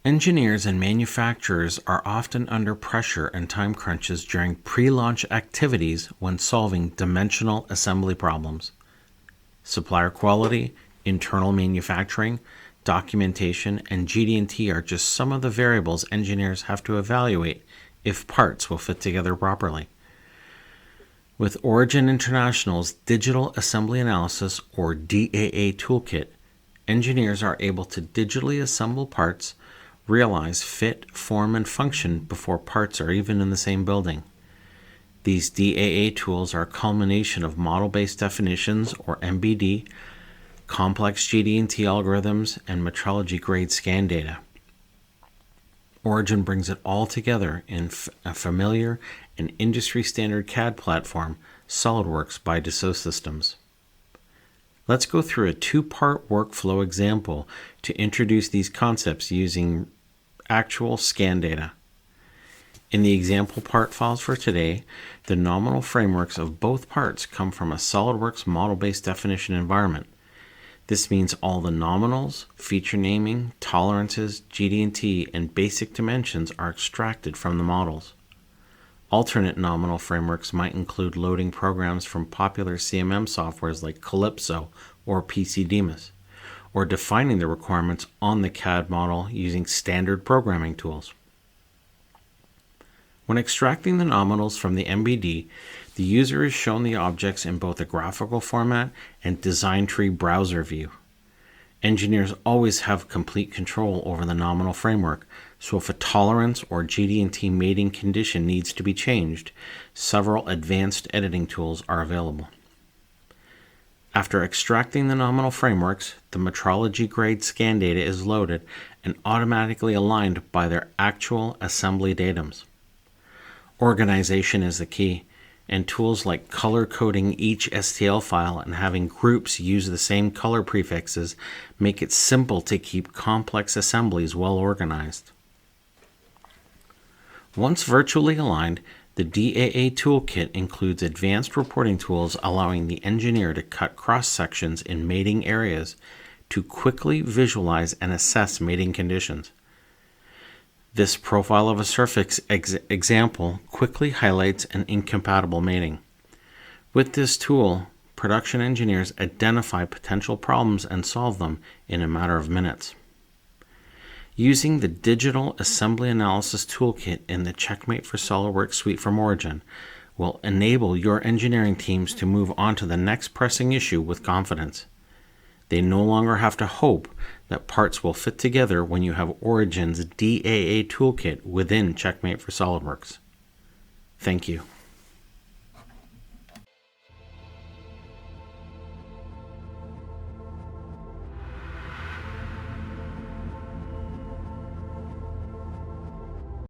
Engineers and manufacturers are often under pressure and time crunches during pre-launch activities when solving dimensional assembly problems. Supplier quality, internal manufacturing, documentation, and GD&T are just some of the variables engineers have to evaluate if parts will fit together properly. With Origin International's Digital Assembly Analysis, or DAA toolkit, engineers are able to digitally assemble parts, realize fit, form, and function before parts are even in the same building. These DAA tools are a culmination of model-based definitions, or MBD, complex GD&T algorithms, and metrology-grade scan data. Origin brings it all together in a familiar and industry-standard CAD platform, SOLIDWORKS by Dassault Systems. Let's go through a two-part workflow example to introduce these concepts using actual scan data. In the example part files for today, the nominal frameworks of both parts come from a SOLIDWORKS model-based definition environment. This means all the nominals, feature naming, tolerances, GD&T, and basic dimensions are extracted from the models. Alternate nominal frameworks might include loading programs from popular CMM softwares like Calypso or PCDemus, or defining the requirements on the CAD model using standard programming tools. When extracting the nominals from the MBD, the user is shown the objects in both a graphical format and design tree browser view. Engineers always have complete control over the nominal framework, so if a tolerance or GD&T mating condition needs to be changed, several advanced editing tools are available. After extracting the nominal frameworks, the metrology-grade scan data is loaded and automatically aligned by their actual assembly datums. Organization is the key, and tools like color-coding each STL file and having groups use the same color prefixes make it simple to keep complex assemblies well organized. Once virtually aligned, the DAA toolkit includes advanced reporting tools allowing the engineer to cut cross-sections in mating areas to quickly visualize and assess mating conditions. This profile of a surface example quickly highlights an incompatible mating. With this tool, production engineers identify potential problems and solve them in a matter of minutes. Using the Digital Assembly Analysis Toolkit in the Checkmate for SOLIDWORKS suite from Origin will enable your engineering teams to move on to the next pressing issue with confidence. They no longer have to hope that parts will fit together when you have Origin's DAA toolkit within Checkmate for SOLIDWORKS. Thank you.